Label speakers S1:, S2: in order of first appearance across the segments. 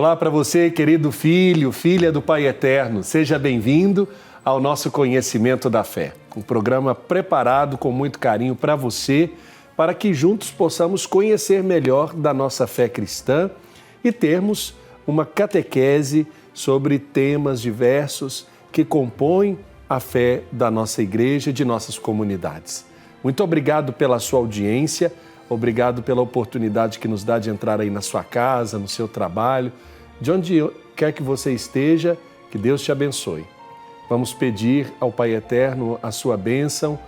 S1: Olá para você, querido filho, filha do Pai Eterno. Seja bem-vindo ao nosso Conhecimento da Fé. Um programa preparado com muito carinho para você, para que juntos possamos conhecer melhor da nossa fé cristã e termos uma catequese sobre temas diversos que compõem a fé da nossa igreja e de nossas comunidades. Muito obrigado pela sua audiência, obrigado pela oportunidade que nos dá de entrar aí na sua casa, no seu trabalho, de onde quer que você esteja, que Deus te abençoe. Vamos pedir ao Pai Eterno a sua bênção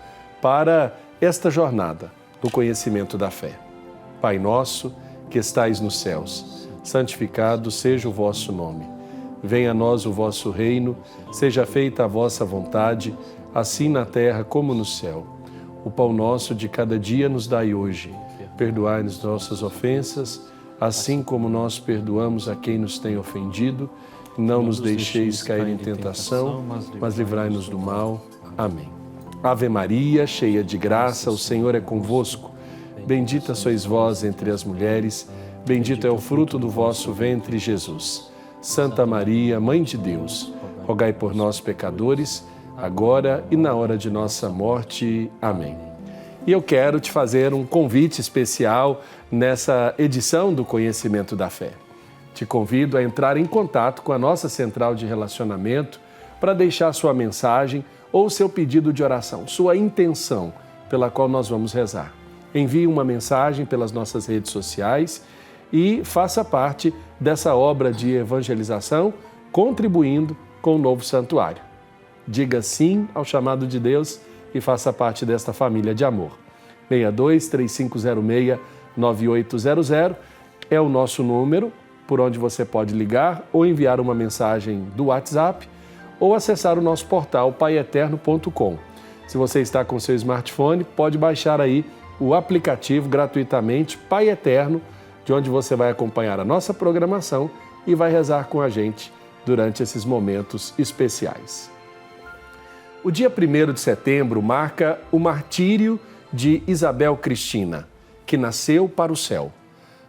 S1: para esta jornada do conhecimento da fé. Pai nosso, que estais nos céus, santificado seja o vosso nome. Venha a nós o vosso reino, seja feita a vossa vontade, assim na terra como no céu. O pão nosso de cada dia nos dai hoje. Perdoai-nos nossas ofensas, assim como nós perdoamos a quem nos tem ofendido. Não nos deixeis cair em tentação, mas livrai-nos do mal. Amém. Ave Maria, cheia de graça, o Senhor é convosco. Bendita sois vós entre as mulheres, bendito é o fruto do vosso ventre, Jesus. Santa Maria, Mãe de Deus, rogai por nós, pecadores, agora e na hora de nossa morte. Amém. E eu quero te fazer um convite especial nessa edição do Conhecimento da Fé. Te convido a entrar em contato com a nossa central de relacionamento para deixar sua mensagem ou seu pedido de oração, sua intenção pela qual nós vamos rezar. Envie uma mensagem pelas nossas redes sociais e faça parte dessa obra de evangelização, contribuindo com o novo santuário. Diga sim ao chamado de Deus e faça parte desta família de amor. 62-3506-9800 é o nosso número por onde você pode ligar ou enviar uma mensagem do WhatsApp ou acessar o nosso portal paieterno.com. Se você está com seu smartphone, pode baixar aí o aplicativo gratuitamente Pai Eterno, de onde você vai acompanhar a nossa programação e vai rezar com a gente durante esses momentos especiais. O dia 1º de setembro marca o martírio de Isabel Cristina, que nasceu para o céu.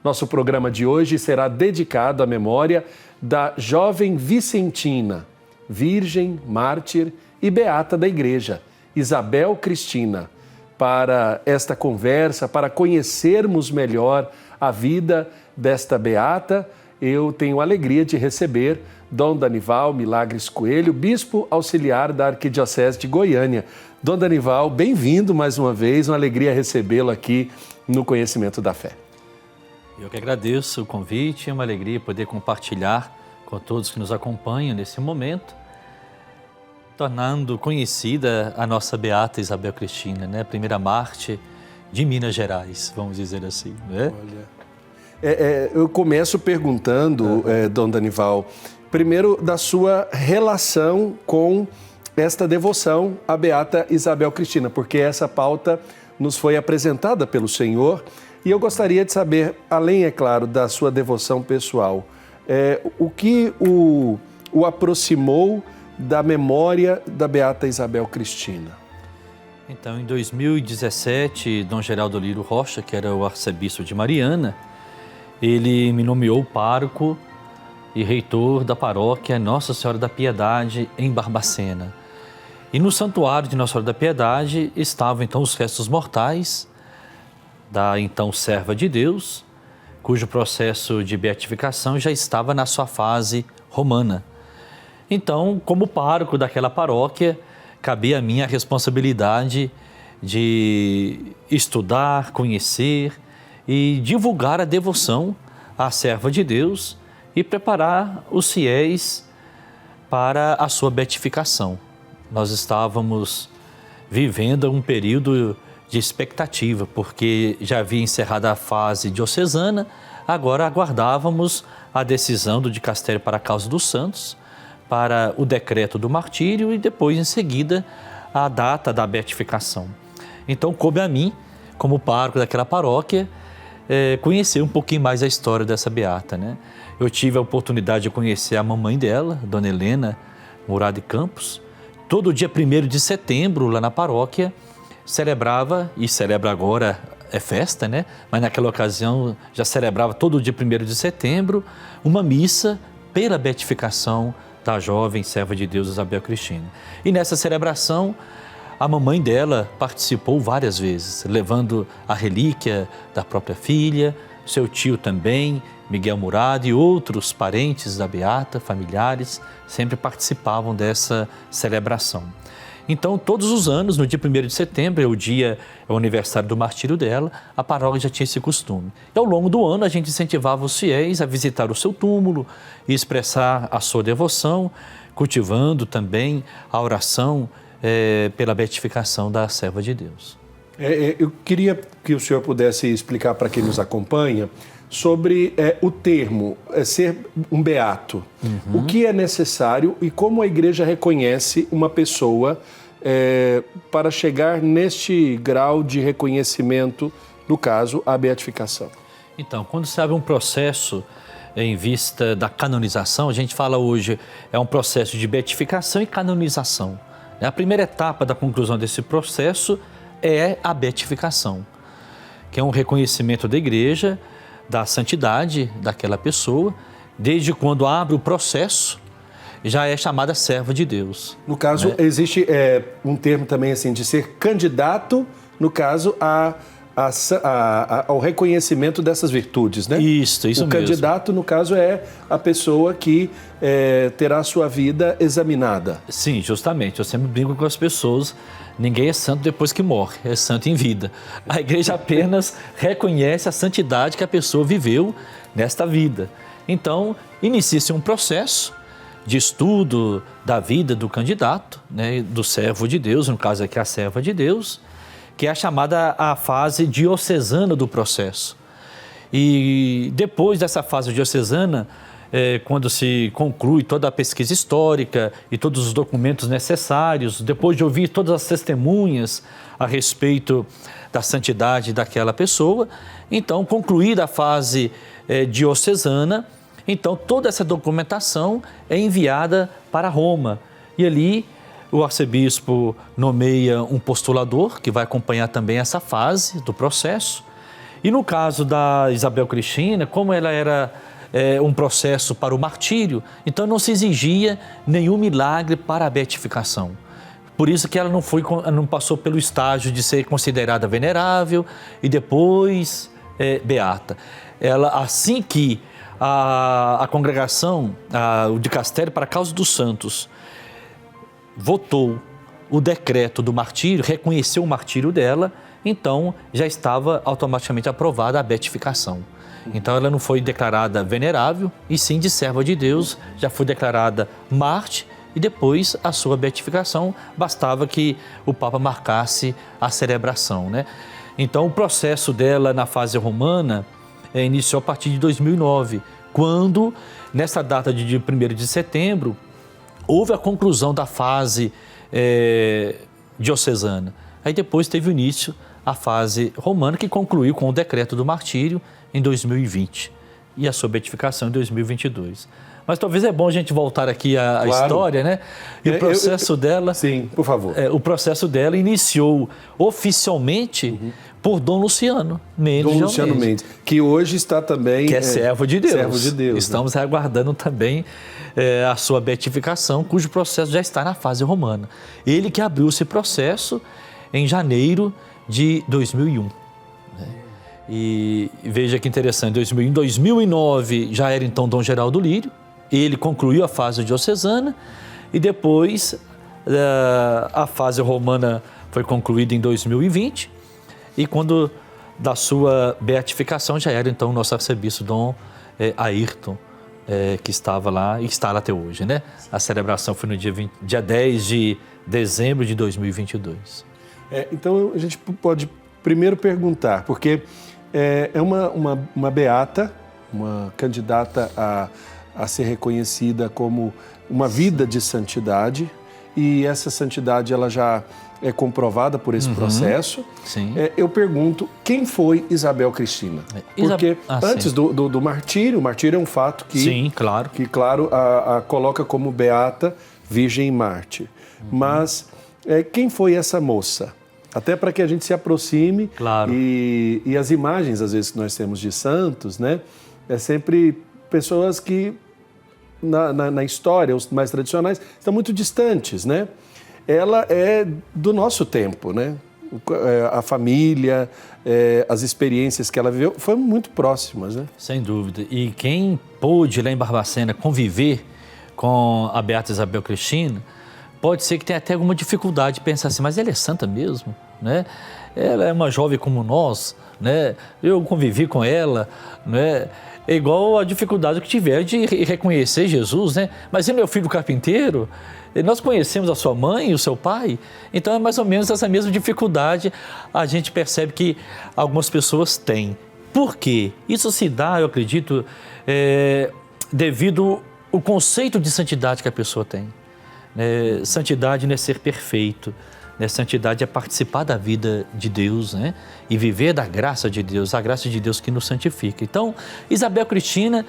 S1: Nosso programa de hoje será dedicado à memória da jovem vicentina, virgem, mártir e beata da Igreja, Isabel Cristina. Para esta conversa, para conhecermos melhor a vida desta beata, eu tenho a alegria de receber Dom Danival Milagres Coelho, bispo auxiliar da Arquidiocese de Goiânia. Dom Danival, bem-vindo mais uma vez, uma alegria recebê-lo aqui no Conhecimento da Fé.
S2: Eu que agradeço o convite, é uma alegria poder compartilhar com todos que nos acompanham nesse momento, tornando conhecida a nossa beata Isabel Cristina, né? Primeira mártir de Minas Gerais, vamos dizer assim, né?
S1: Olha, eu começo perguntando, Dom Danival, primeiro da sua relação com esta devoção à beata Isabel Cristina, porque essa pauta nos foi apresentada pelo Senhor e eu gostaria de saber, além, é claro, da sua devoção pessoal, o que o aproximou da memória da beata Isabel Cristina.
S2: Então, em 2017, Dom Geraldo Lírio Rocha, que era o arcebispo de Mariana, ele me nomeou pároco e reitor da paróquia Nossa Senhora da Piedade, em Barbacena. E no santuário de Nossa Senhora da Piedade estavam então os restos mortais da então serva de Deus, cujo processo de beatificação já estava na sua fase romana. Então, como pároco daquela paróquia, cabia a mim a responsabilidade de estudar, conhecer e divulgar a devoção à serva de Deus e preparar os fiéis para a sua beatificação. Nós estávamos vivendo um período de expectativa, porque já havia encerrado a fase diocesana, agora aguardávamos a decisão do Dicastério para a Causa dos Santos, para o decreto do martírio e depois, em seguida, a data da beatificação. Então, coube a mim, como pároco daquela paróquia, conhecer um pouquinho mais a história dessa beata, né? Eu tive a oportunidade de conhecer a mamãe dela, Dona Helena Murad Campos. Todo dia 1º de setembro, lá na paróquia, celebrava e celebra agora é festa, né? Mas naquela ocasião já celebrava todo o dia 1º de setembro uma missa pela beatificação da jovem serva de Deus Isabel Cristina. E nessa celebração, a mamãe dela participou várias vezes, levando a relíquia da própria filha, seu tio também, Miguel Murado, e outros parentes da beata, familiares, sempre participavam dessa celebração. Então, todos os anos, no dia 1º de setembro, é o aniversário do martírio dela, a paróquia já tinha esse costume. E ao longo do ano, a gente incentivava os fiéis a visitar o seu túmulo e expressar a sua devoção, cultivando também a oração pela beatificação da serva de Deus.
S1: Eu queria que o senhor pudesse explicar para quem nos acompanha sobre o termo ser um beato. O que é necessário e como a igreja reconhece uma pessoa para chegar neste grau de reconhecimento, no caso, a beatificação.
S2: Então, quando se abre um processo em vista da canonização, a gente fala hoje, é um processo de beatificação e canonização. A primeira etapa da conclusão desse processo é a beatificação, que é um reconhecimento da igreja, da santidade daquela pessoa, desde quando abre o processo, já é chamada serva de Deus.
S1: No caso, né? Existe um termo também assim, de ser candidato, no caso, ao reconhecimento dessas virtudes, né?
S2: Isso mesmo.
S1: O candidato, no caso, é a pessoa que terá a sua vida examinada.
S2: Sim, justamente. Eu sempre brinco com as pessoas, ninguém é santo depois que morre, é santo em vida. A igreja apenas reconhece a santidade que a pessoa viveu nesta vida. Então, inicia-se um processo de estudo da vida do candidato, né, do servo de Deus, no caso aqui a serva de Deus, que é a chamada a fase diocesana do processo. E depois dessa fase diocesana, quando se conclui toda a pesquisa histórica e todos os documentos necessários, depois de ouvir todas as testemunhas a respeito da santidade daquela pessoa, então, concluída a fase diocesana, então toda essa documentação é enviada para Roma. E ali o arcebispo nomeia um postulador que vai acompanhar também essa fase do processo. E no caso da Isabel Cristina, como ela era um processo para o martírio, então não se exigia nenhum milagre para a beatificação. Por isso que ela não passou pelo estágio de ser considerada venerável e depois beata. Ela, assim que a congregação, o dicastério para a causa dos santos, votou o decreto do martírio, reconheceu o martírio dela, então já estava automaticamente aprovada a beatificação. Então ela não foi declarada venerável, e sim de serva de Deus, já foi declarada mártir, e depois a sua beatificação, bastava que o Papa marcasse a celebração, né? Então o processo dela na fase romana iniciou a partir de 2009, quando, nessa data de 1º de setembro, houve a conclusão da fase diocesana. Aí depois teve início a fase romana, que concluiu com o decreto do martírio em 2020 e a sua beatificação em 2022. Mas talvez é bom a gente voltar aqui à história, né? E o processo dela...
S1: Sim, por favor.
S2: O processo dela iniciou oficialmente por Dom Luciano Mendes.
S1: Dom Luciano Mendes, que hoje está também...
S2: Que é servo de Deus.
S1: Servo de Deus.
S2: Estamos aguardando também a sua beatificação, cujo processo já está na fase romana. Ele que abriu esse processo em janeiro de 2001. E veja que interessante, em 2009 já era então Dom Geraldo Lírio, ele concluiu a fase diocesana e depois a fase romana foi concluída em 2020 e quando da sua beatificação já era então o nosso arcebispo Dom Ayrton, que estava lá e está lá até hoje, né? A celebração foi no dia 10 de dezembro de 2022.
S1: Então a gente pode primeiro perguntar, porque é uma beata, uma candidata a ser reconhecida como uma vida de santidade, e essa santidade ela já é comprovada por esse processo.
S2: Sim.
S1: Eu pergunto, quem foi Isabel Cristina? Porque antes do martírio, o martírio é um fato que,
S2: sim, claro.
S1: Que claro, a coloca como beata, virgem e mártir. Mas quem foi essa moça? Até para que a gente se aproxime.
S2: Claro.
S1: E as imagens, às vezes, que nós temos de santos, né? É sempre pessoas que, na história, os mais tradicionais, estão muito distantes, né? Ela é do nosso tempo, né? A família, as experiências que ela viveu, foram muito próximas, né?
S2: Sem dúvida. E quem pôde lá em Barbacena conviver com a Beata Isabel Cristina, pode ser que tenha até alguma dificuldade de pensar assim, mas ela é santa mesmo, né? Ela é uma jovem como nós, né? Eu convivi com ela, né? É igual a dificuldade que tiver de reconhecer Jesus, né? Mas e meu filho carpinteiro? Nós conhecemos a sua mãe e o seu pai, então é mais ou menos essa mesma dificuldade a gente percebe que algumas pessoas têm. Por quê? Isso se dá, eu acredito, devido ao conceito de santidade que a pessoa tem. Santidade não é ser perfeito, né? Santidade é participar da vida de Deus, né? E viver da graça de Deus, a graça de Deus que nos santifica. Então, Isabel Cristina,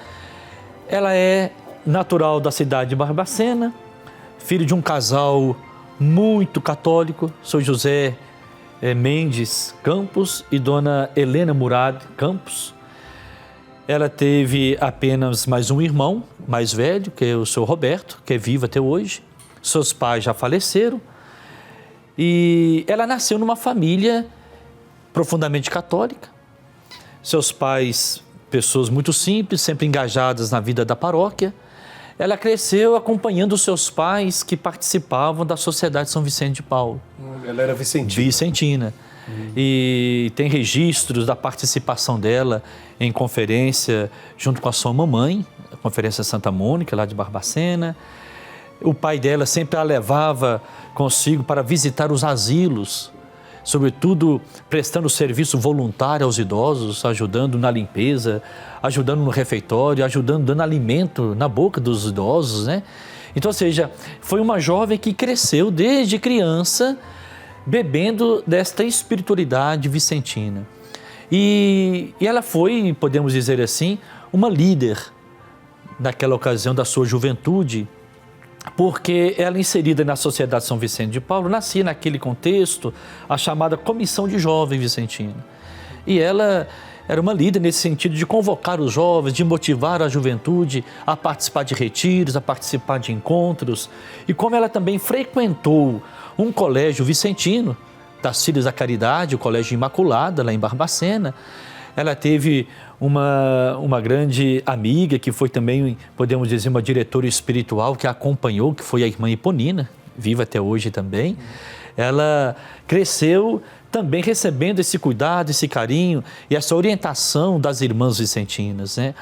S2: ela é natural da cidade de Barbacena, filho de um casal muito católico, São José Mendes Campos e Dona Helena Murad Campos. Ela teve apenas mais um irmão mais velho, que é o seu Roberto, que é vivo até hoje. Seus pais já faleceram e ela nasceu numa família profundamente católica. Seus pais, pessoas muito simples, sempre engajadas na vida da paróquia. Ela cresceu acompanhando os seus pais que participavam da Sociedade São Vicente de Paulo.
S1: Ela era vicentina.
S2: Vicentina. E tem registros da participação dela em conferência junto com a sua mamãe, a Conferência Santa Mônica, lá de Barbacena. O pai dela sempre a levava consigo para visitar os asilos, sobretudo prestando serviço voluntário aos idosos, ajudando na limpeza, ajudando no refeitório, ajudando, dando alimento na boca dos idosos, né? Então, ou seja, foi uma jovem que cresceu desde criança bebendo desta espiritualidade vicentina. E ela foi, podemos dizer assim, uma líder naquela ocasião da sua juventude, porque ela, inserida na Sociedade São Vicente de Paulo, nascia naquele contexto a chamada Comissão de Jovem Vicentina. E ela era uma líder nesse sentido de convocar os jovens, de motivar a juventude a participar de retiros, a participar de encontros. E como ela também frequentou um colégio vicentino, das Filhas da Caridade, o Colégio Imaculada, lá em Barbacena, ela teve uma grande amiga, que foi também, podemos dizer, uma diretora espiritual que a acompanhou, que foi a irmã Eponina, viva até hoje também. Ela cresceu também recebendo esse cuidado, esse carinho e essa orientação das irmãs vicentinas, né?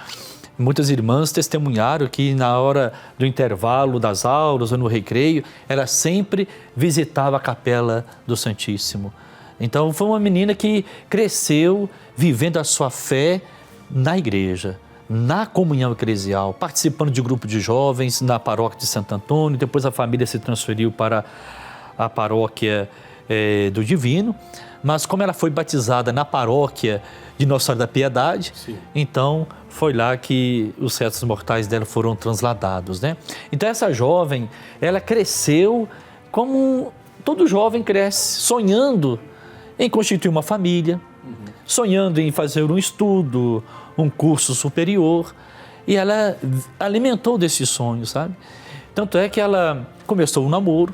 S2: Muitas irmãs testemunharam que na hora do intervalo das aulas ou no recreio, ela sempre visitava a capela do Santíssimo. Então foi uma menina que cresceu vivendo a sua fé na igreja, na comunhão eclesial, participando de grupo de jovens na paróquia de Santo Antônio. Depois a família se transferiu para a paróquia do Divino, mas como ela foi batizada na paróquia de Nossa Senhora da Piedade, sim, então foi lá que os restos mortais dela foram transladados, né? Então essa jovem, ela cresceu como todo jovem cresce, sonhando em constituir uma família, sonhando em fazer um estudo, um curso superior, e ela alimentou desse sonho, sabe? Tanto é que ela começou um namoro,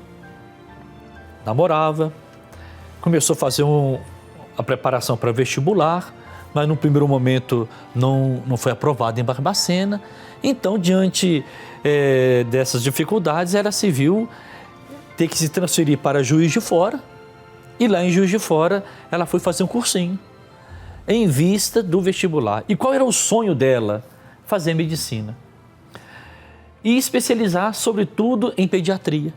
S2: namorava, começou a fazer a preparação para vestibular, mas no primeiro momento não foi aprovada em Barbacena. Então, diante dessas dificuldades, ela se viu ter que se transferir para Juiz de Fora, e lá em Juiz de Fora ela foi fazer um cursinho em vista do vestibular. E qual era o sonho dela? Fazer medicina e especializar sobretudo em pediatria,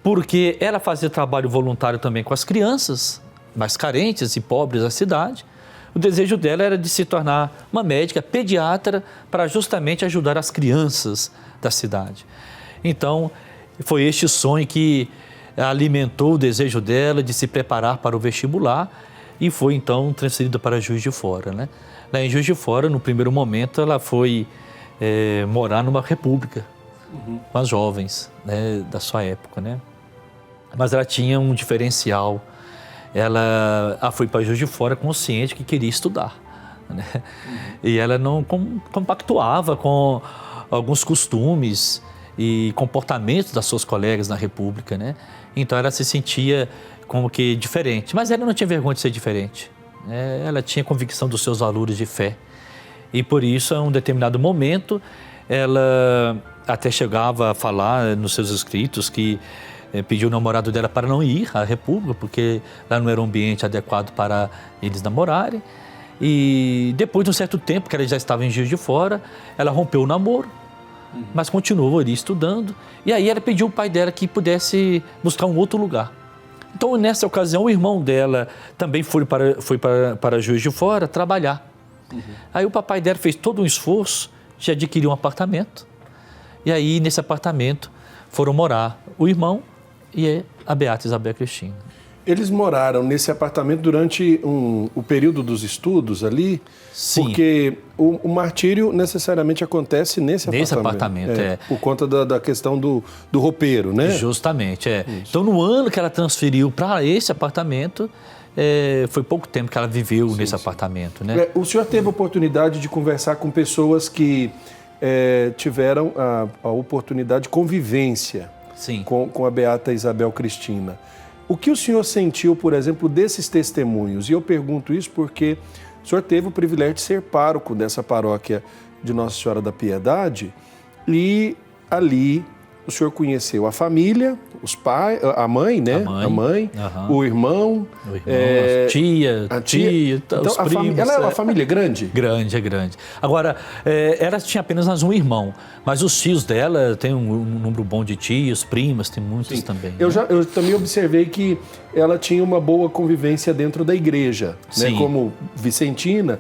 S2: porque ela fazia trabalho voluntário também com as crianças mais carentes e pobres da cidade. O desejo dela era de se tornar uma médica pediatra para justamente ajudar as crianças da cidade. Então, foi este sonho que alimentou o desejo dela de se preparar para o vestibular e foi então transferida para Juiz de Fora, né? Lá em Juiz de Fora, no primeiro momento, ela foi morar numa república com as jovens, né, da sua época, né? Mas ela tinha um diferencial. ela foi para Juiz de Fora consciente que queria estudar, né? E ela não compactuava com alguns costumes e comportamentos das suas colegas na República, né? Então ela se sentia como que diferente, mas ela não tinha vergonha de ser diferente, né? Ela tinha convicção dos seus valores de fé e por isso, a um determinado momento, ela até chegava a falar nos seus escritos que pediu o namorado dela para não ir à República, porque lá não era um ambiente adequado para eles namorarem. E depois de um certo tempo, que ela já estava em Juiz de Fora, ela rompeu o namoro, mas continuou ali estudando. E aí ela pediu ao pai dela que pudesse buscar um outro lugar. Então, nessa ocasião, o irmão dela também foi para Juiz de Fora trabalhar. Aí o papai dela fez todo um esforço de adquirir um apartamento. E aí, nesse apartamento, foram morar o irmão e a Beata Isabel Cristina.
S1: Eles moraram nesse apartamento durante o período dos estudos ali?
S2: Sim.
S1: Porque o martírio necessariamente acontece nesse apartamento. Por conta da questão do roupeiro, né?
S2: Justamente, Então, no ano que ela transferiu para esse apartamento, foi pouco tempo que ela viveu nesse apartamento, né?
S1: O senhor teve a oportunidade de conversar com pessoas que tiveram a oportunidade de convivência com a Beata Isabel Cristina. O que o senhor sentiu, por exemplo, desses testemunhos? E eu pergunto isso porque o senhor teve o privilégio de ser pároco dessa paróquia de Nossa Senhora da Piedade e ali o senhor conheceu a família, os pais, a mãe, né? A mãe, o irmão,
S2: a tia,
S1: então,
S2: os primos.
S1: Ela é uma família grande?
S2: Grande. Agora, ela tinha apenas um irmão, mas os tios dela tem um número bom de tios, primas, tem muitos também.
S1: Eu também observei que ela tinha uma boa convivência dentro da igreja, né? Como vicentina.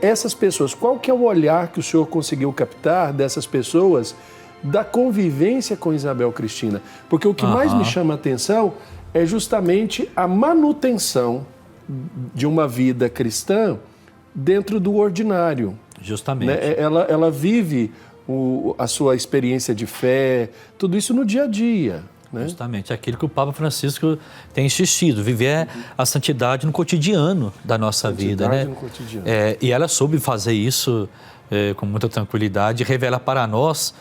S1: Essas pessoas, qual que é o olhar que o senhor conseguiu captar dessas pessoas da convivência com Isabel Cristina? Porque o que mais me chama a atenção é justamente a manutenção de uma vida cristã dentro do ordinário.
S2: Justamente.
S1: Né? Ela vive a sua experiência de fé, tudo isso no dia a dia. Né?
S2: Justamente, aquilo que o Papa Francisco tem insistido, viver a santidade no cotidiano da nossa vida. Né?
S1: No cotidiano.
S2: E ela soube fazer isso com muita tranquilidade e revelar para nós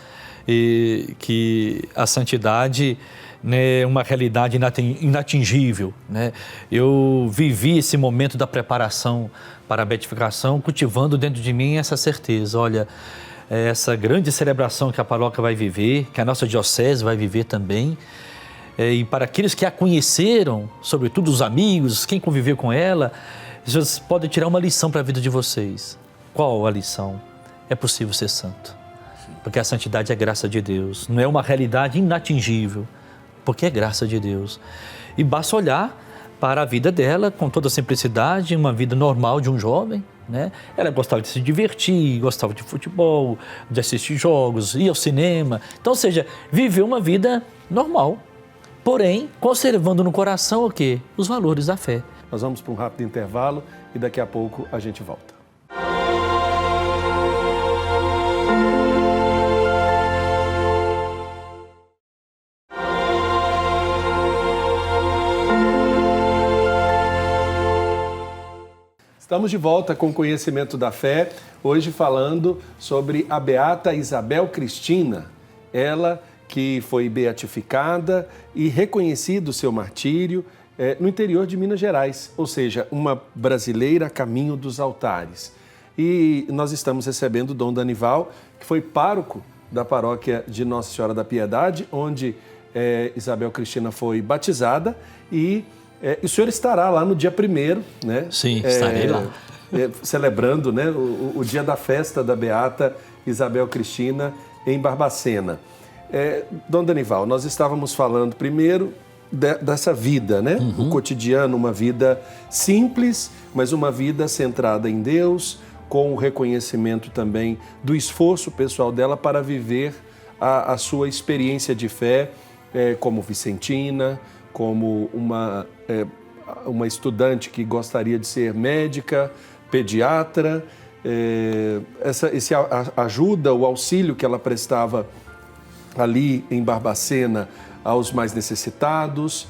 S2: que a santidade, né, é uma realidade inatingível, né? Eu vivi esse momento da preparação para a beatificação, cultivando dentro de mim essa certeza. Olha, essa grande celebração que a paróquia vai viver, que a nossa diocese vai viver também, e para aqueles que a conheceram, sobretudo os amigos, quem conviveu com ela, vocês podem tirar uma lição para a vida de vocês. Qual a lição? É possível ser santo. Porque a santidade é graça de Deus, não é uma realidade inatingível, porque é graça de Deus. E basta olhar para a vida dela com toda a simplicidade, uma vida normal de um jovem, né? Ela gostava de se divertir, gostava de futebol, de assistir jogos, ir ao cinema. Então, ou seja, viveu uma vida normal, porém, conservando no coração o quê? Os valores da fé.
S1: Nós vamos para um rápido intervalo e daqui a pouco a gente volta. Estamos de volta com o Conhecimento da Fé, hoje falando sobre a Beata Isabel Cristina, ela que foi beatificada e reconhecido o seu martírio no interior de Minas Gerais, ou seja, uma brasileira a caminho dos altares. E nós estamos recebendo o Dom Danival, que foi pároco da paróquia de Nossa Senhora da Piedade, onde Isabel Cristina foi batizada e o senhor estará lá no dia 1º, né?
S2: Sim, estarei lá.
S1: Celebrando, né, o dia da festa da Beata Isabel Cristina em Barbacena. Dom Danival, nós estávamos falando primeiro dessa vida, né? O cotidiano, uma vida simples, mas uma vida centrada em Deus, com o reconhecimento também do esforço pessoal dela para viver a sua experiência de fé como vicentina, como uma estudante que gostaria de ser médica, pediatra, esse ajuda, o auxílio que ela prestava ali em Barbacena aos mais necessitados.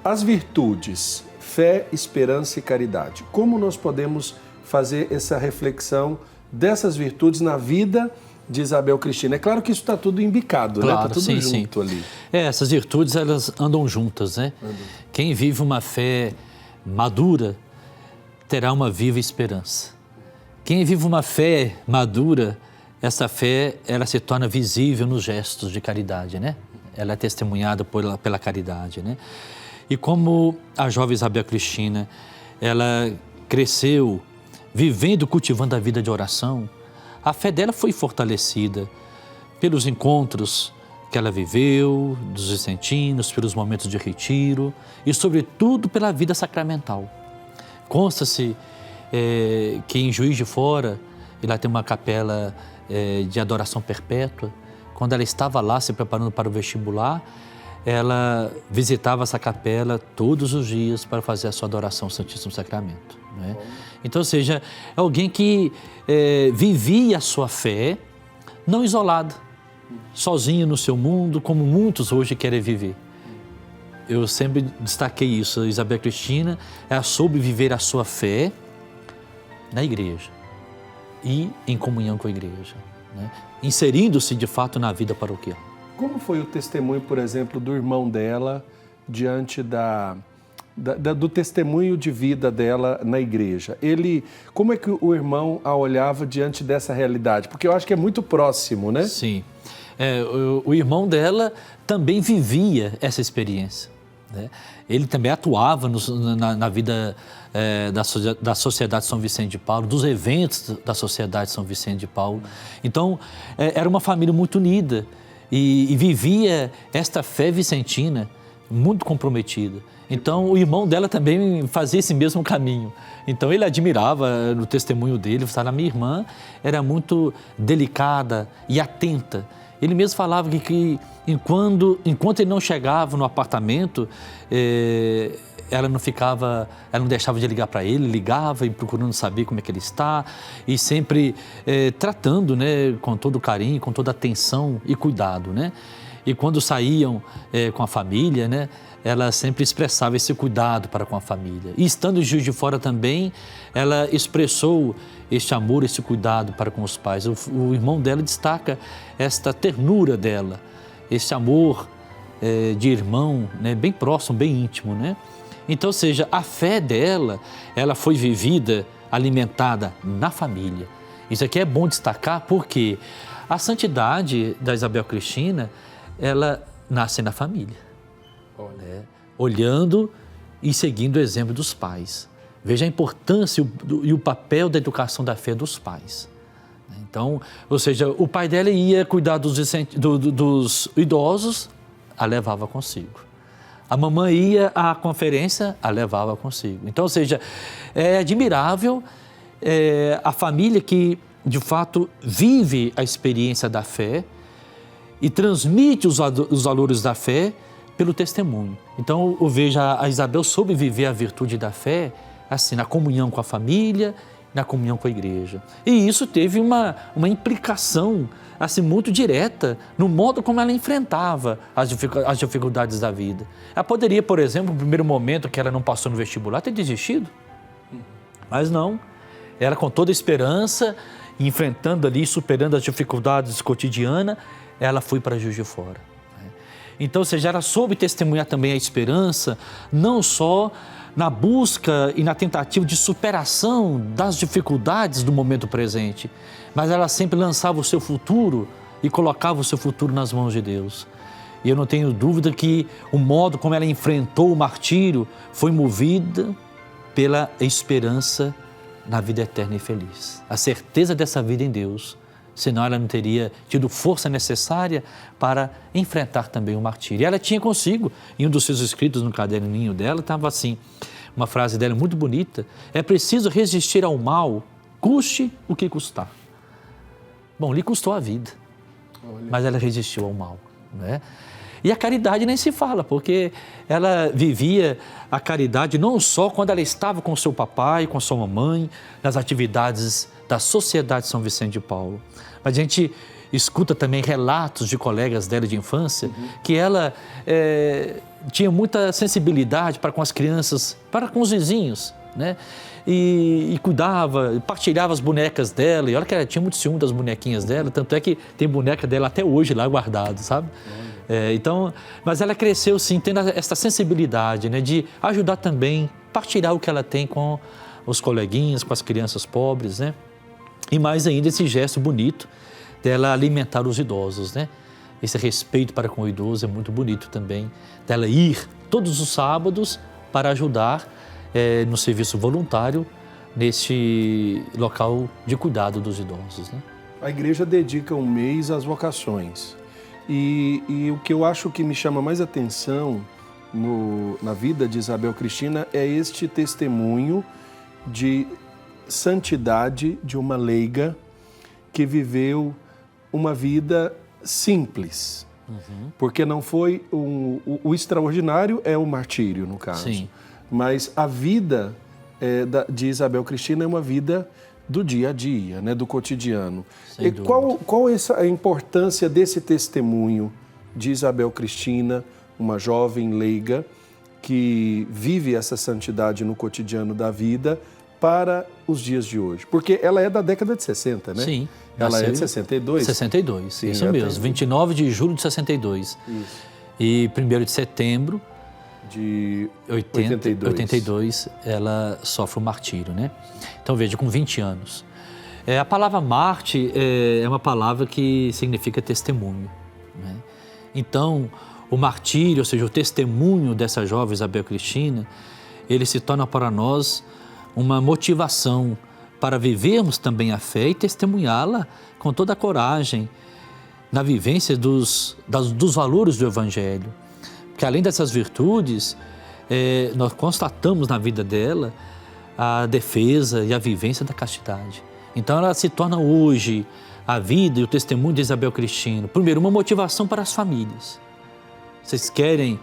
S1: As virtudes, fé, esperança e caridade. Como nós podemos fazer essa reflexão dessas virtudes na vida de Isabel Cristina? É claro que isso está tudo embicado,
S2: claro,
S1: né? Está tudo
S2: sim,
S1: junto
S2: sim.
S1: ali.
S2: Essas virtudes, elas andam juntas, né? Quem vive uma fé madura terá uma viva esperança. Quem vive uma fé madura, essa fé, ela se torna visível nos gestos de caridade, né? Ela é testemunhada pela caridade, né? E como a jovem Isabel Cristina, ela cresceu vivendo, cultivando a vida de oração, a fé dela foi fortalecida pelos encontros que ela viveu, dos vicentinos, pelos momentos de retiro e, sobretudo, pela vida sacramental. Consta-se que em Juiz de Fora, ela tem uma capela de adoração perpétua. Quando ela estava lá se preparando para o vestibular, ela visitava essa capela todos os dias para fazer a sua adoração ao Santíssimo Sacramento, né? Então, ou seja, é alguém que vivia a sua fé não isolada, sozinha no seu mundo, como muitos hoje querem viver. Eu sempre destaquei isso. A Isabel Cristina, ela soube viver a sua fé na igreja e em comunhão com a igreja, né? Inserindo-se de fato na vida paroquial.
S1: Como foi o testemunho, por exemplo, do irmão dela diante do testemunho de vida dela na igreja? Como é que o irmão a olhava diante dessa realidade? Porque eu acho que é muito próximo, né?
S2: Sim. O irmão dela também vivia essa experiência, né? Ele também atuava na vida da Sociedade São Vicente de Paulo, dos eventos da Sociedade São Vicente de Paulo. Então, era uma família muito unida e vivia esta fé vicentina muito comprometida. Então, o irmão dela também fazia esse mesmo caminho. Então, ele admirava no testemunho dele, a minha irmã era muito delicada e atenta. Ele mesmo falava que enquanto ele não chegava no apartamento, ela não deixava de ligar para ele, ligava e procurando saber como é que ele está e sempre tratando, né, com todo carinho, com toda atenção e cuidado, né? E quando saíam com a família, né, ela sempre expressava esse cuidado para com a família. E estando em Juiz de Fora também, ela expressou este amor, esse cuidado para com os pais. O irmão dela destaca esta ternura dela, esse amor de irmão, né, bem próximo, bem íntimo, né? Então, ou seja, a fé dela, ela foi vivida, alimentada na família. Isso aqui é bom destacar porque a santidade da Isabel Cristina, ela nasce na família, né? Olhando e seguindo o exemplo dos pais. Veja a importância e o papel da educação da fé dos pais. Então, ou seja, o pai dela ia cuidar dos idosos, a levava consigo. A mamãe ia à conferência, a levava consigo. Então, ou seja, é admirável a família que, de fato, vive a experiência da fé e transmite os valores da fé pelo testemunho. Então, eu vejo a Isabel soube viver a virtude da fé, assim, na comunhão com a família, na comunhão com a igreja. E isso teve uma implicação, assim, muito direta no modo como ela enfrentava as dificuldades da vida. Ela poderia, por exemplo, no primeiro momento que ela não passou no vestibular, ter desistido. Mas não. Ela, com toda a esperança, enfrentando ali, superando as dificuldades cotidianas, ela foi para Juiz de Fora. Então, ou seja, ela soube testemunhar também a esperança, não só na busca e na tentativa de superação das dificuldades do momento presente, mas ela sempre lançava o seu futuro e colocava o seu futuro nas mãos de Deus. E eu não tenho dúvida que o modo como ela enfrentou o martírio foi movida pela esperança na vida eterna e feliz. A certeza dessa vida em Deus, senão ela não teria tido força necessária para enfrentar também o martírio. E ela tinha consigo, em um dos seus escritos no caderninho dela, estava assim, uma frase dela muito bonita: é preciso resistir ao mal, custe o que custar. Bom, lhe custou a vida, mas ela resistiu ao mal, né? E a caridade nem se fala, porque ela vivia a caridade não só quando ela estava com seu papai, com sua mamãe, nas atividades da Sociedade São Vicente de Paulo, mas a gente escuta também relatos de colegas dela de infância, que ela tinha muita sensibilidade para com as crianças, para com os vizinhos, né? E cuidava, partilhava as bonecas dela, e olha que ela tinha muito ciúme das bonequinhas dela, tanto é que tem boneca dela até hoje lá guardada, sabe? Então, mas ela cresceu sim, tendo essa sensibilidade, né, de ajudar também, partilhar o que ela tem com os coleguinhas, com as crianças pobres, né? E mais ainda esse gesto bonito dela alimentar os idosos, né? Esse respeito para com o idoso é muito bonito também, dela ir todos os sábados para ajudar no serviço voluntário neste local de cuidado dos idosos, né?
S1: A igreja dedica um mês às vocações. E o que eu acho que me chama mais atenção na vida de Isabel Cristina é este testemunho de santidade de uma leiga que viveu uma vida simples. Porque não foi o extraordinário é o martírio, no caso.
S2: Sim.
S1: Mas a vida de Isabel Cristina é uma vida do dia a dia, né, do cotidiano.
S2: Sem
S1: E
S2: dúvida.
S1: qual é a importância desse testemunho de Isabel Cristina, uma jovem leiga que vive essa santidade no cotidiano da vida para os dias de hoje? Porque ela é da década de 60, né?
S2: Sim.
S1: Ela é de 62?
S2: 62,
S1: Sim,
S2: isso mesmo, 29 de julho de 62.
S1: Isso.
S2: E 1º de setembro
S1: De
S2: 82, ela sofre o martírio, né? Então, veja, com 20 anos. A palavra Marte é uma palavra que significa testemunho, né? Então, o martírio, ou seja, o testemunho dessa jovem Isabel Cristina, ele se torna para nós uma motivação para vivermos também a fé e testemunhá-la com toda a coragem na vivência dos valores do Evangelho. Porque além dessas virtudes, nós constatamos na vida dela a defesa e a vivência da castidade. Então ela se torna hoje a vida e o testemunho de Isabel Cristina, primeiro, uma motivação para as famílias. Vocês querem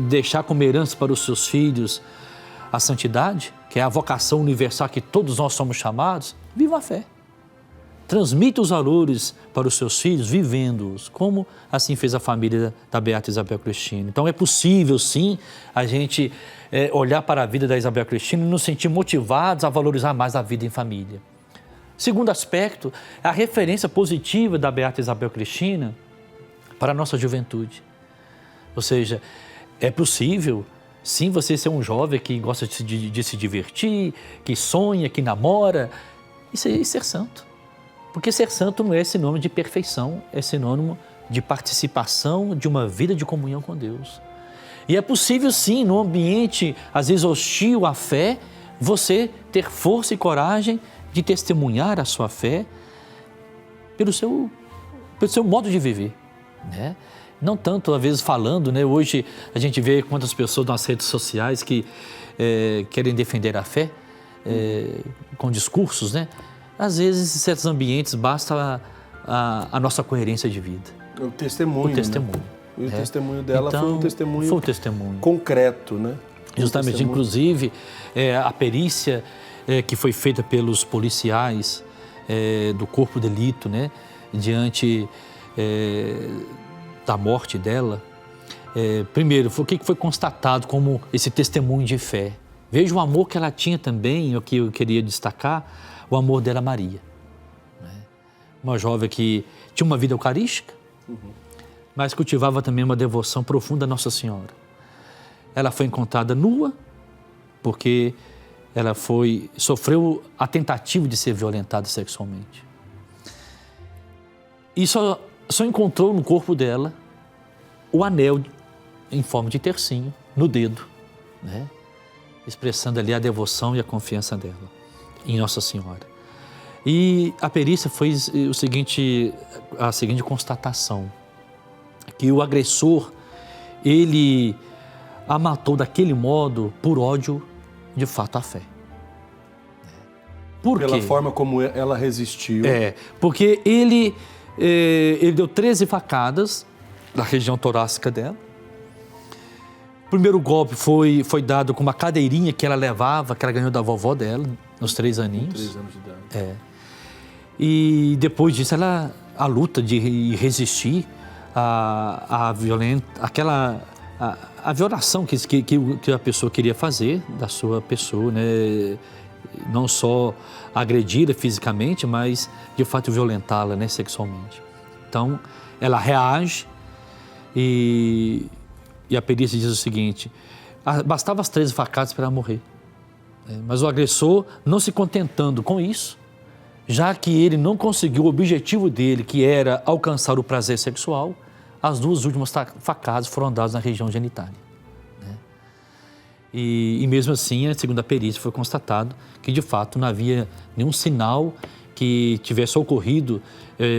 S2: deixar como herança para os seus filhos a santidade, que é a vocação universal que todos nós somos chamados? Viva a fé. Transmita os valores para os seus filhos, vivendo-os, como assim fez a família da Beata Isabel Cristina. Então é possível, sim, a gente olhar para a vida da Isabel Cristina e nos sentir motivados a valorizar mais a vida em família. Segundo aspecto, a referência positiva da Beata Isabel Cristina para a nossa juventude. Ou seja, é possível, sim, você ser um jovem que gosta de se divertir, que sonha, que namora, e ser santo. Porque ser santo não é sinônimo de perfeição, é sinônimo de participação de uma vida de comunhão com Deus. E é possível, sim, no ambiente, às vezes hostil à fé, você ter força e coragem de testemunhar a sua fé pelo seu modo de viver, né? Não tanto, às vezes, falando, né? Hoje a gente vê quantas pessoas nas redes sociais que querem defender a fé com discursos, né? Às vezes, em certos ambientes, basta a nossa coerência de vida.
S1: O testemunho.
S2: O testemunho.
S1: Né? E o testemunho dela
S2: então,
S1: foi um testemunho concreto, né?
S2: Justamente, inclusive, a perícia que foi feita pelos policiais do corpo de delito, né? Diante da morte dela. Primeiro, o que foi constatado como esse testemunho de fé? Veja o amor que ela tinha também, o que eu queria destacar, o amor dela a Maria. Uma jovem que tinha uma vida eucarística, mas cultivava também uma devoção profunda a Nossa Senhora. Ela foi encontrada nua, porque ela sofreu a tentativa de ser violentada sexualmente. E só encontrou no corpo dela o anel em forma de tercinho no dedo, né? Expressando ali a devoção e a confiança dela em Nossa Senhora. E a perícia foi a seguinte constatação, que o agressor, ele a matou daquele modo por ódio, de fato, à fé. Por quê?
S1: Pela forma como ela resistiu.
S2: Porque ele deu 13 facadas na região torácica dela. O primeiro golpe foi dado com uma cadeirinha que ela levava, que ela ganhou da vovó dela, nos 3 aninhos.
S1: 3 anos de idade.
S2: E depois disso ela a luta de resistir à violação que a pessoa queria fazer da sua pessoa, né? Não só agredi-la fisicamente, mas de fato violentá-la, né, sexualmente. Então, ela reage e a perícia diz o seguinte: bastava as 13 facadas para ela morrer. Mas o agressor, não se contentando com isso, já que ele não conseguiu o objetivo dele, que era alcançar o prazer sexual, as 2 últimas facadas foram dadas na região genitália. Né? E mesmo assim, segundo a perícia, foi constatado que de fato não havia nenhum sinal que tivesse ocorrido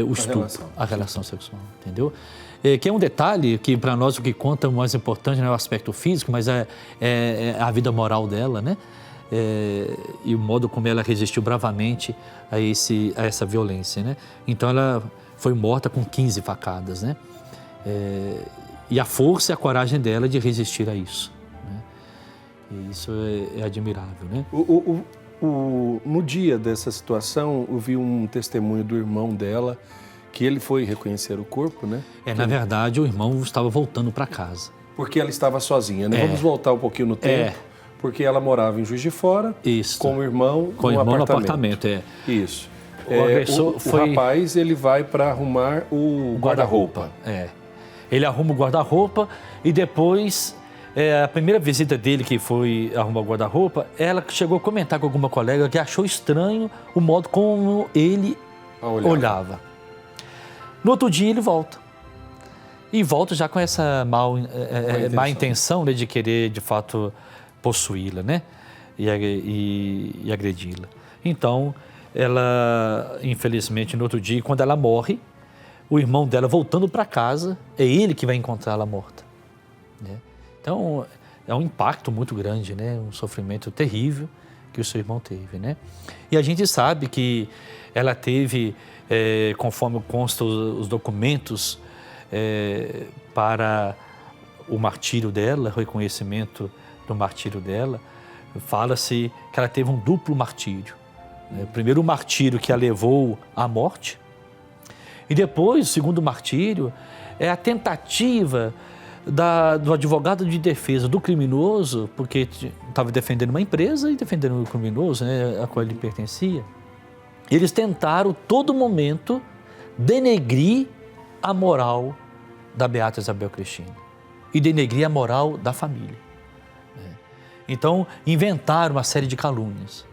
S2: o estupro, a relação sexual, entendeu? Que é um detalhe que para nós o que conta o mais importante não é o aspecto físico, mas é a vida moral dela, né? E o modo como ela resistiu bravamente a essa violência, né? Então ela foi morta com 15 facadas, né? E a força e a coragem dela de resistir a isso, né? E isso é admirável, né?
S1: No dia dessa situação, eu vi um testemunho do irmão dela, que ele foi reconhecer o corpo, né?
S2: Na verdade, o irmão estava voltando para casa.
S1: Porque ela estava sozinha, né? Vamos voltar um pouquinho no tempo. Porque ela morava em Juiz de Fora, com o irmão, no apartamento. Isso. O agressor o rapaz, ele vai para arrumar o guarda-roupa.
S2: Ele arruma o guarda-roupa e depois, a primeira visita dele, que foi arrumar o guarda-roupa, ela chegou a comentar com alguma colega que achou estranho o modo como ele olhava. No outro dia ele volta. E volta já com essa má intenção, né, de querer, de fato, possuí-la, né? E agredi-la. Então, ela, infelizmente, no outro dia, quando ela morre, o irmão dela voltando para casa, é ele que vai encontrá-la morta. Né? Então, é um impacto muito grande, né? Um sofrimento terrível que o seu irmão teve, né? E a gente sabe que ela teve, conforme constam os documentos, para o martírio dela, o reconhecimento do martírio dela, fala-se que ela teve um duplo martírio. Primeiro, o martírio que a levou à morte, e depois, o segundo martírio, é a tentativa do advogado de defesa do criminoso, porque estava defendendo uma empresa e defendendo o criminoso, né, a qual ele pertencia. Eles tentaram, todo momento, denegrir a moral da Beata Isabel Cristina e denegrir a moral da família. Então, inventaram uma série de calúnias.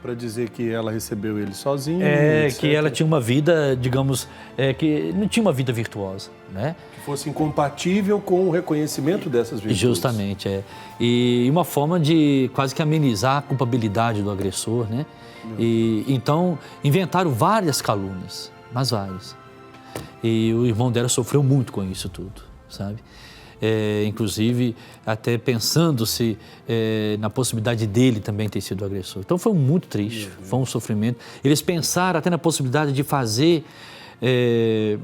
S1: Para dizer que ela recebeu ele sozinha.
S2: Que ela tinha uma vida, digamos, que não tinha uma vida virtuosa, né?
S1: Que fosse incompatível com o reconhecimento dessas virtudes.
S2: Justamente, E uma forma de quase que amenizar a culpabilidade do agressor, né? E então, inventaram várias calúnias, mas várias. E o irmão dela sofreu muito com isso tudo, sabe? Inclusive até pensando-se na possibilidade dele também ter sido agressor. Então foi muito triste, foi um sofrimento. Eles pensaram até na possibilidade de fazer, de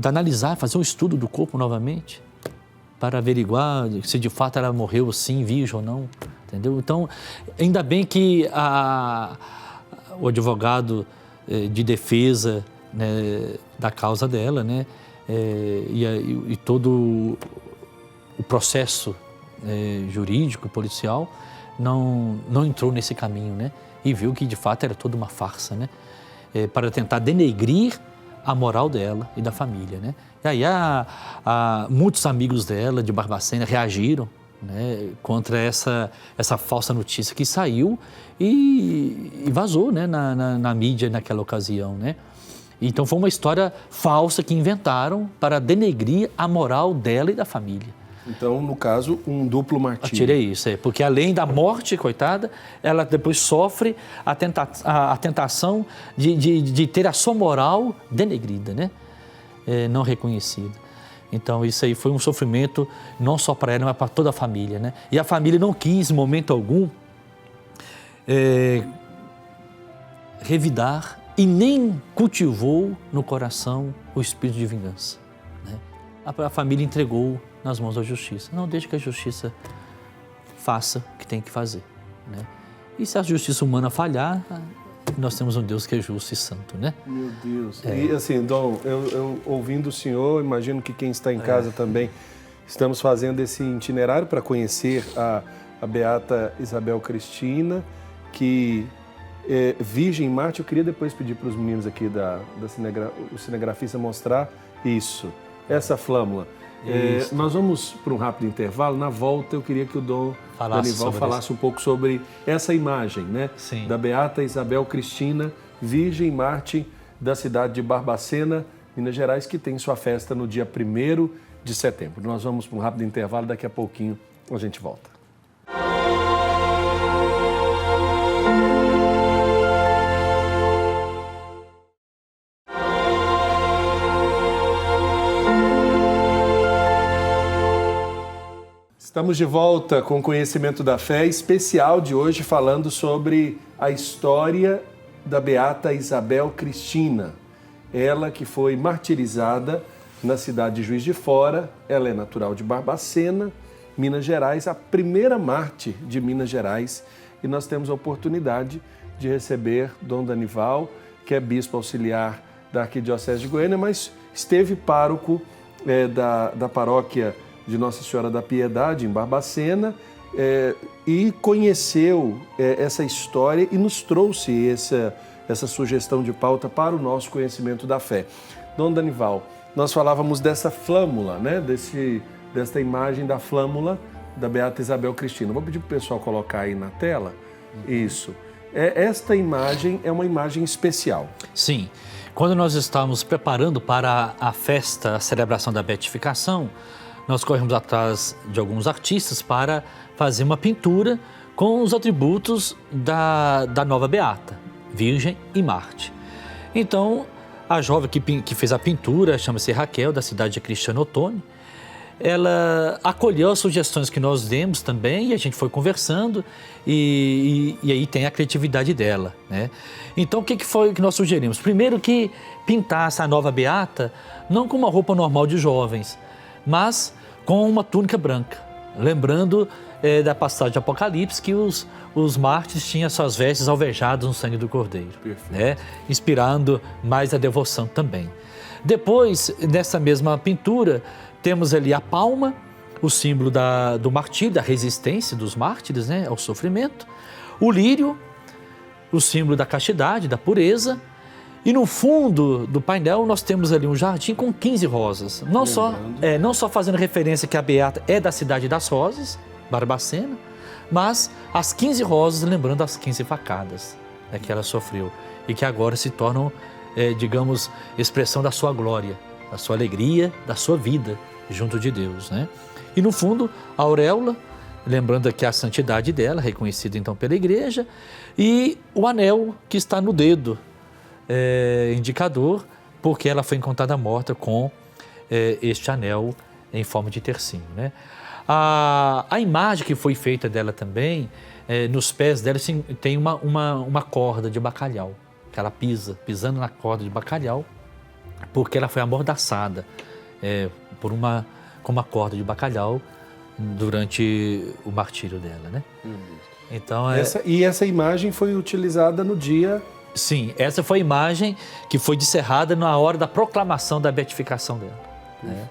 S2: analisar, fazer um estudo do corpo novamente, para averiguar se de fato ela morreu assim, virgem ou não, entendeu? Então, ainda bem que o advogado de defesa, né, da causa dela, né, e todo o processo jurídico, policial, não entrou nesse caminho, né? E viu que de fato era toda uma farsa, né? Para tentar denegrir a moral dela e da família, né? E aí muitos amigos dela de Barbacena reagiram, né, contra essa falsa notícia que saiu e vazou, né, na mídia naquela ocasião, né? Então foi uma história falsa que inventaram para denegrir a moral dela e da família.
S1: Então, no caso, um duplo martírio.
S2: Eu tirei isso, porque além da morte, coitada, ela depois sofre a tentação de ter a sua moral denegrida, né? Não reconhecida. Então isso aí foi um sofrimento não só para ela, mas para toda a família, né? E a família não quis, em momento algum, revidar e nem cultivou no coração o espírito de vingança, né? A família entregou nas mãos da justiça. Não deixe que a justiça faça o que tem que fazer, né? E se a justiça humana falhar, nós temos um Deus que é justo e santo, né?
S1: Meu Deus. E assim, Dom, eu ouvindo o senhor, imagino que quem está em casa também, estamos fazendo esse itinerário para conhecer a beata Isabel Cristina, que é Virgem Marte. Eu queria depois pedir para os meninos aqui o cinegrafista mostrar isso, essa flâmula. Nós vamos para um rápido intervalo. Na volta, eu queria que o Dom Danival falasse um pouco sobre essa imagem, né?
S2: Sim.
S1: Da beata Isabel Cristina, Virgem Marte, da cidade de Barbacena, Minas Gerais, que tem sua festa no dia 1º de setembro. Nós vamos para um rápido intervalo, daqui a pouquinho a gente volta. Estamos de volta com o Conhecimento da Fé, especial de hoje, falando sobre a história da beata Isabel Cristina. Ela que foi martirizada na cidade de Juiz de Fora. Ela é natural de Barbacena, Minas Gerais, a primeira mártir de Minas Gerais. E nós temos a oportunidade de receber Dom Danival, que é bispo auxiliar da Arquidiocese de Goiânia, mas esteve pároco da paróquia de Nossa Senhora da Piedade, em Barbacena, e conheceu essa história e nos trouxe essa sugestão de pauta para o nosso conhecimento da fé. Dom Danival, nós falávamos dessa flâmula, né? Desta imagem da flâmula da beata Isabel Cristina. Vou pedir para o pessoal colocar aí na tela. Isso. Esta imagem é uma imagem especial.
S2: Sim. Quando nós estávamos preparando para a festa, a celebração da beatificação, nós corremos atrás de alguns artistas para fazer uma pintura com os atributos da nova beata, Virgem e Marte. Então, a jovem que fez a pintura, chama-se Raquel, da cidade de Cristiano Ottoni, ela acolheu as sugestões que nós demos também e a gente foi conversando e aí tem a criatividade dela, né? Então, o que foi que nós sugerimos? Primeiro que pintasse a nova beata não com uma roupa normal de jovens, mas com uma túnica branca, lembrando da passagem de Apocalipse que os mártires tinham suas vestes alvejadas no sangue do Cordeiro, né? Inspirando mais a devoção também. Depois, nessa mesma pintura, temos ali a palma, o símbolo do martírio, da resistência dos mártires, né, ao sofrimento, o lírio, o símbolo da castidade, da pureza. E no fundo do painel nós temos ali um jardim com 15 rosas. Não só fazendo referência que a beata é da cidade das rosas, Barbacena, mas as 15 rosas lembrando as 15 facadas, né, que ela sofreu. E que agora se tornam, digamos, expressão da sua glória, da sua alegria, da sua vida junto de Deus, né? E no fundo a auréola, lembrando aqui a santidade dela, reconhecida então pela igreja, e o anel que está no dedo, indicador, porque ela foi encontrada morta com este anel em forma de tercinho, né? A imagem que foi feita dela também, nos pés dela tem uma corda de bacalhau, que ela pisando na corda de bacalhau, porque ela foi amordaçada com uma corda de bacalhau durante o martírio dela, né? Então,
S1: E essa imagem foi utilizada no dia...
S2: Sim, essa foi a imagem que foi descerrada na hora da proclamação da beatificação dela. Né?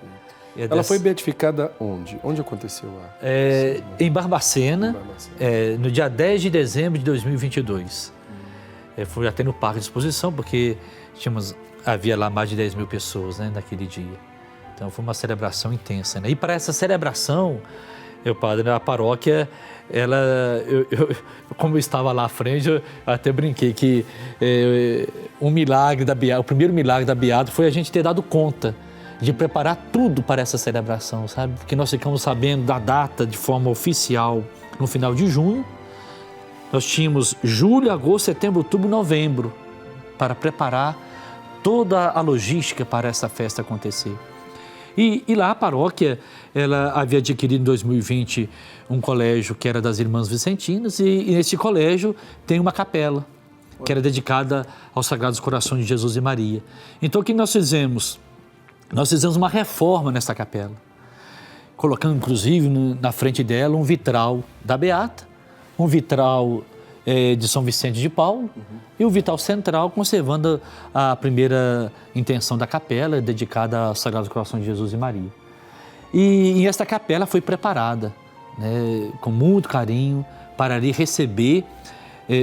S1: Ela foi beatificada onde? Onde aconteceu lá?
S2: Em Barbacena, no dia 10 de dezembro de 2022. Foi até no Parque de Exposição, porque havia lá mais de 10 mil pessoas, né, naquele dia. Então foi uma celebração intensa, né? E para essa celebração, meu padre, a paróquia, como eu estava lá à frente, eu até brinquei que o primeiro milagre da Beata foi a gente ter dado conta de preparar tudo para essa celebração, sabe? Porque nós ficamos sabendo da data de forma oficial no final de junho. Nós tínhamos julho, agosto, setembro, outubro, novembro para preparar toda a logística para essa festa acontecer. E lá a paróquia, ela havia adquirido em 2020 um colégio que era das Irmãs Vicentinas e nesse colégio tem uma capela que era dedicada aos Sagrados Corações de Jesus e Maria. Então o que nós fizemos? Nós fizemos uma reforma nessa capela, colocando inclusive na frente dela um vitral da Beata, um vitral de São Vicente de Paulo, e o Vital Central, conservando a primeira intenção da capela, dedicada ao Sagrado Coração de Jesus e Maria. E esta capela foi preparada, né, com muito carinho, para ali receber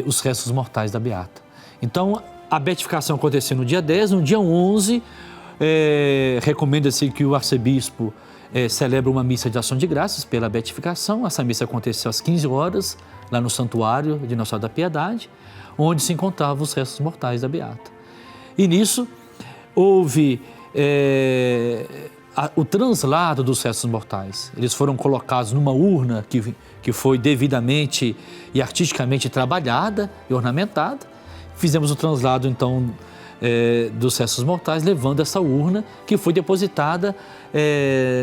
S2: os restos mortais da Beata. Então, a beatificação aconteceu no dia 10, no dia 11, recomenda-se que o arcebispo celebre uma missa de ação de graças pela beatificação. Essa missa aconteceu às 15 horas, lá no santuário de Nossa Senhora da Piedade, onde se encontravam os restos mortais da Beata. E nisso houve o translado dos restos mortais. Eles foram colocados numa urna que foi devidamente e artisticamente trabalhada e ornamentada. Fizemos o translado, então, dos restos mortais, levando essa urna que foi depositada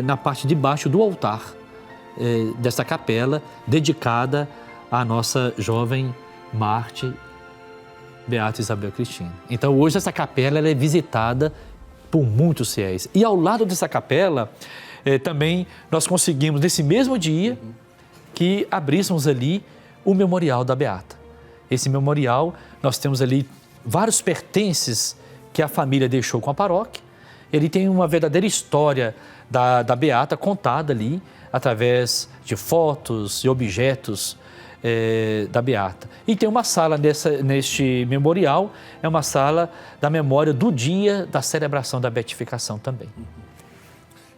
S2: na parte de baixo do altar dessa capela, dedicada à nossa jovem Marte, Beata Isabel Cristina. Então, hoje essa capela ela é visitada por muitos fiéis. E ao lado dessa capela, também nós conseguimos, nesse mesmo dia, que abríssemos ali o memorial da Beata. Esse memorial, nós temos ali vários pertences que a família deixou com a paróquia. Ele tem uma verdadeira história da Beata contada ali, através de fotos e objetos da Beata. E tem uma sala neste memorial, é uma sala da memória do dia da celebração da beatificação também.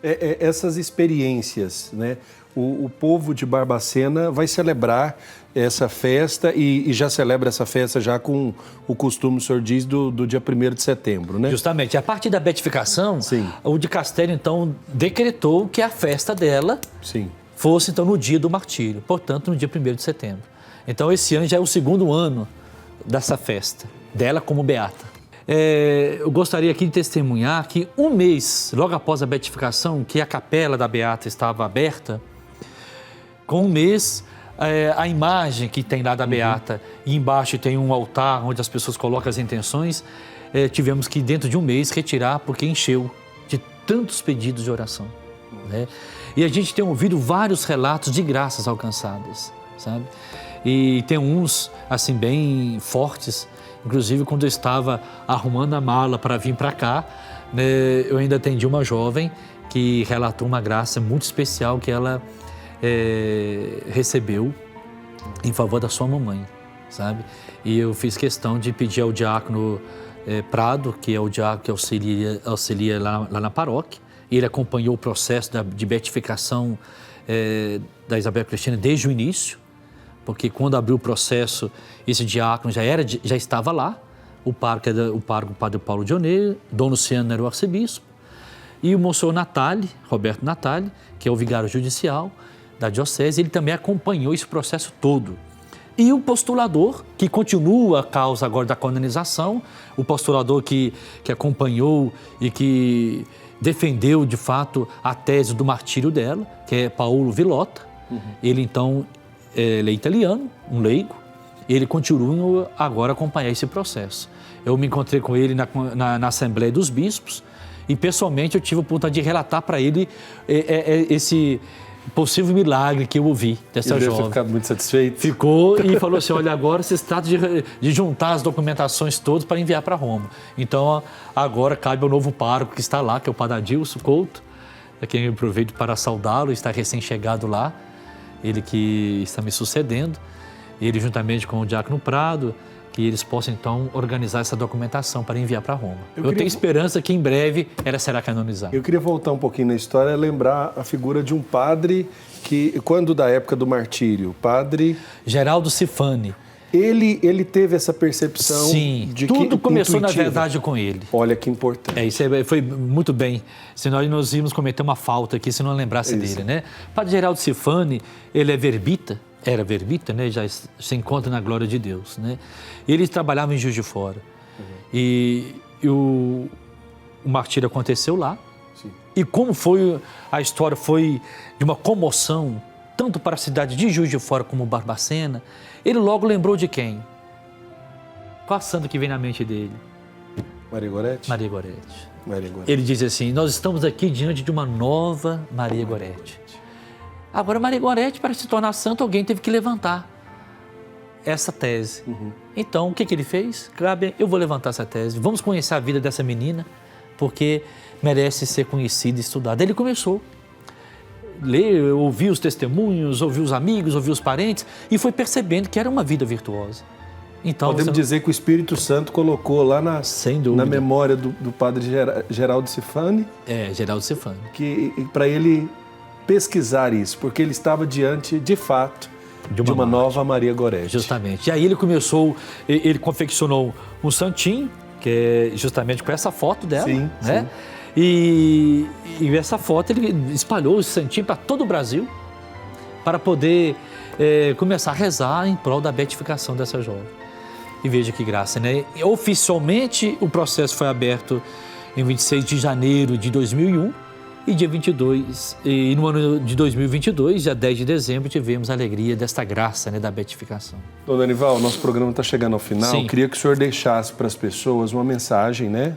S1: Essas experiências, né? O povo de Barbacena vai celebrar essa festa e já celebra essa festa já com o costume, o senhor diz, do dia 1º de setembro, né?
S2: Justamente. A partir da beatificação,
S1: Sim.
S2: O dicastério, então, decretou que a festa dela
S1: Sim.
S2: fosse, então, no dia do martírio, portanto, no dia 1º de setembro. Então, esse ano já é o 2º ano dessa festa, dela como beata. Eu gostaria aqui de testemunhar que um mês, logo após a beatificação, que a capela da Beata estava aberta, com um mês, a imagem que tem lá da Beata, e embaixo tem um altar onde as pessoas colocam as intenções, tivemos que, dentro de um mês, retirar porque encheu de tantos pedidos de oração, né? E a gente tem ouvido vários relatos de graças alcançadas, sabe? E tem uns, assim, bem fortes. Inclusive, quando eu estava arrumando a mala para vir para cá, né, eu ainda atendi uma jovem que relatou uma graça muito especial que ela recebeu em favor da sua mamãe, sabe? E eu fiz questão de pedir ao diácono Prado, que é o diácono que auxilia lá na paróquia. Ele acompanhou o processo de beatificação da Isabel Cristina desde o início, porque quando abriu o processo, esse diácono já estava lá, o pároco Padre Paulo Dionê, Dom Luciano era o arcebispo, e o Monsenhor Roberto Natali, que é o vigário judicial da diocese, ele também acompanhou esse processo todo. E o postulador, que continua a causa agora da canonização, o postulador que acompanhou e que defendeu, de fato, a tese do martírio dela, que é Paulo Villotta. Ele, então, ele é italiano, um leigo, e ele continua agora a acompanhar esse processo. Eu me encontrei com ele na Assembleia dos Bispos e, pessoalmente, eu tive a oportunidade de relatar para ele esse possível milagre que eu ouvi dessa jovem. Ele deve ter
S1: ficado muito satisfeito.
S2: Ficou e falou assim, olha, agora se trata de juntar as documentações todas para enviar para Roma. Então, agora cabe ao novo pároco que está lá, que é o Padre Adilson Couto, a quem eu aproveito para saudá-lo, está recém-chegado lá, ele que está me sucedendo, ele juntamente com o diácono Prado, que eles possam, então, organizar essa documentação para enviar para Roma. Eu tenho esperança que, em breve, ela será canonizada.
S1: Eu queria voltar um pouquinho na história, lembrar a figura de um padre que, quando da época do martírio, padre...
S2: Geraldo Cifani.
S1: Ele teve essa percepção.
S2: Sim,
S1: de
S2: tudo
S1: que
S2: começou,
S1: intuitiva.
S2: na verdade, com ele.
S1: Olha que importante.
S2: Isso foi muito bem. Senão nós íamos cometer uma falta aqui se não lembrasse dele, né? Padre Geraldo Cifani, ele é verbita, era verbita, né? Já se encontra na glória de Deus, né? Ele trabalhava em Juiz de Fora. E o martírio aconteceu lá.
S1: Sim.
S2: E como a história foi de uma comoção, tanto para a cidade de Juiz de Fora como Barbacena, ele logo lembrou de quem? Qual a santa que vem na mente dele?
S1: Maria Gorete?
S2: Maria Gorete.
S1: Maria Gorete.
S2: Ele diz assim, nós estamos aqui diante de uma nova Maria Gorete. Agora, Maria Gorete, para se tornar santa, alguém teve que levantar essa tese. Então, o que ele fez? Cabe, eu vou levantar essa tese, vamos conhecer a vida dessa menina, porque merece ser conhecida e estudada. Ele começou a ler, ouvir os testemunhos, ouvir os amigos, ouvir os parentes, e foi percebendo que era uma vida virtuosa. Então,
S1: podemos dizer que o Espírito Santo colocou lá na memória do padre Geraldo Cifani.
S2: Geraldo Cifani.
S1: Para ele pesquisar isso, porque ele estava diante, de fato, de uma nova Maria Goretti.
S2: Justamente. E aí ele ele confeccionou um santinho, que é justamente com essa foto dela,
S1: sim,
S2: né?
S1: Sim.
S2: E essa foto ele espalhou esse santinho para todo o Brasil, para poder começar a rezar em prol da beatificação dessa jovem. E veja que graça, né? Oficialmente o processo foi aberto em 26 de janeiro de 2001 e dia 22, e no ano de 2022, dia 10 de dezembro, tivemos a alegria desta graça, né, da beatificação.
S1: Dona Anival, nosso programa está chegando ao final.
S2: Sim.
S1: Queria que o senhor deixasse para as pessoas uma mensagem, né,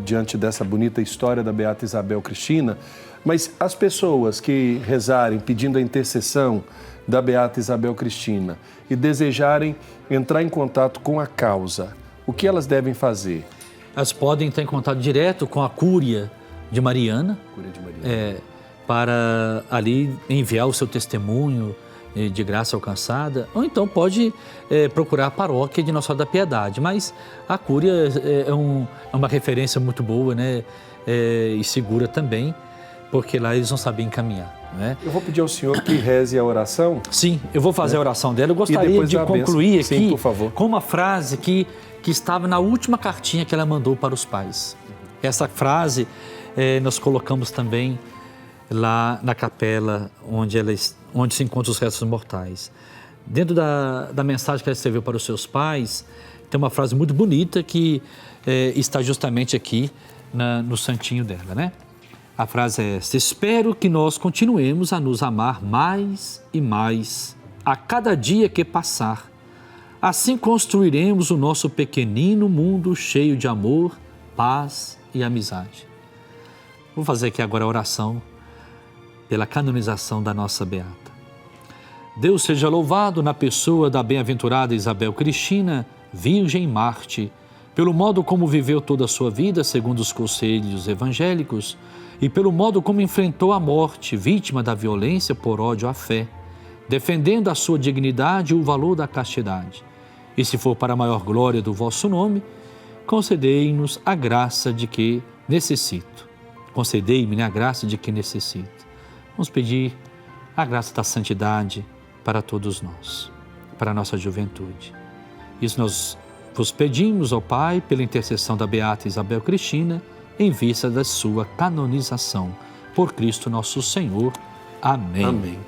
S1: diante dessa bonita história da Beata Isabel Cristina, mas as pessoas que rezarem pedindo a intercessão da Beata Isabel Cristina e desejarem entrar em contato com a causa, o que elas devem fazer?
S2: Elas podem entrar em contato direto com a Cúria de Mariana, para ali enviar o seu testemunho de graça alcançada, ou então pode procurar a paróquia de Nossa Senhora da Piedade, mas a Cúria é uma referência muito boa, né, e segura também, porque lá eles vão saber encaminhar. Né?
S1: Eu vou pedir ao senhor que reze a oração.
S2: Sim, eu vou fazer a oração dela. Eu gostaria de concluir aqui
S1: Sim, por favor,
S2: com uma frase que estava na última cartinha que ela mandou para os pais. Essa frase nós colocamos também lá na capela onde se encontram os restos mortais. Dentro da mensagem que ela escreveu para os seus pais, tem uma frase muito bonita que está justamente aqui no santinho dela, né? A frase é esta: espero que nós continuemos a nos amar mais e mais a cada dia que passar. Assim construiremos o nosso pequenino mundo cheio de amor, paz e amizade. Vou fazer aqui agora a oração pela canonização da nossa beata. Deus seja louvado na pessoa da bem-aventurada Isabel Cristina, Virgem Marte, pelo modo como viveu toda a sua vida segundo os conselhos evangélicos e pelo modo como enfrentou a morte, vítima da violência por ódio à fé, defendendo a sua dignidade e o valor da castidade. E se for para a maior glória do vosso nome, concedei-nos a graça de que necessito. Concedei-me a graça de que necessito. Vamos pedir a graça da santidade para todos nós, para a nossa juventude. Isso nós vos pedimos, ó Pai, pela intercessão da Beata Isabel Cristina, em vista da sua canonização. Por Cristo nosso Senhor. Amém.
S1: Amém.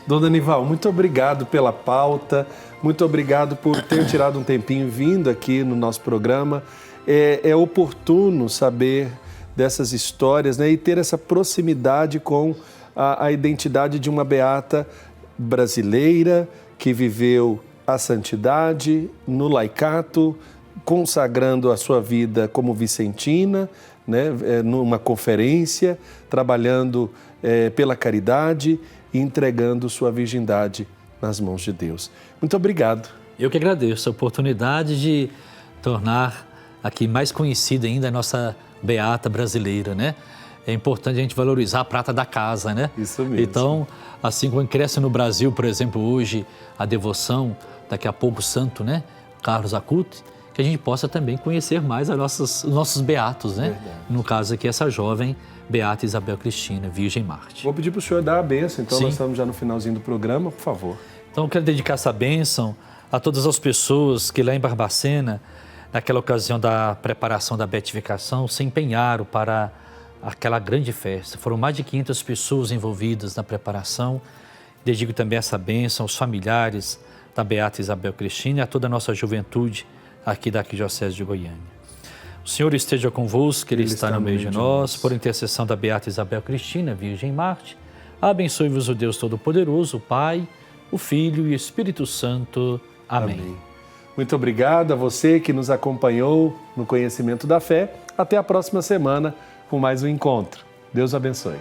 S1: Dona Anival, muito obrigado pela pauta, muito obrigado por ter tirado um tempinho vindo aqui no nosso programa. É oportuno saber dessas histórias, né, e ter essa proximidade com a identidade de uma beata brasileira que viveu a santidade no laicato, consagrando a sua vida como vicentina, né, numa conferência, trabalhando pela caridade e entregando sua virgindade nas mãos de Deus. Muito obrigado.
S2: Eu que agradeço a oportunidade de tornar aqui mais conhecida ainda a nossa beata brasileira, né? É importante a gente valorizar a prata da casa, né?
S1: Isso mesmo.
S2: Então, assim como cresce no Brasil, por exemplo, hoje, a devoção, daqui a pouco o santo, né? Carlos Acutis, que a gente possa também conhecer mais os nossos beatos, né?
S1: Verdade.
S2: No caso aqui, essa jovem Beata Isabel Cristina, Virgem Marte.
S1: Vou pedir para o senhor dar a bênção, então.
S2: Sim.
S1: Nós estamos já no finalzinho do programa, por favor.
S2: Então, eu quero dedicar essa bênção a todas as pessoas que lá em Barbacena, naquela ocasião da preparação da beatificação, se empenharam para aquela grande festa. Foram mais de 500 pessoas envolvidas na preparação. Dedico também essa bênção aos familiares da Beata Isabel Cristina e a toda a nossa juventude aqui da Arquidiocese de Goiânia. O Senhor esteja convosco, Ele está no meio de nós, por intercessão da Beata Isabel Cristina, Virgem Marte. Abençoe-vos o Deus Todo-Poderoso, o Pai, o Filho e o Espírito Santo. Amém.
S1: Amém. Muito obrigado a você que nos acompanhou no Conhecimento da Fé. Até a próxima semana com mais um encontro. Deus abençoe.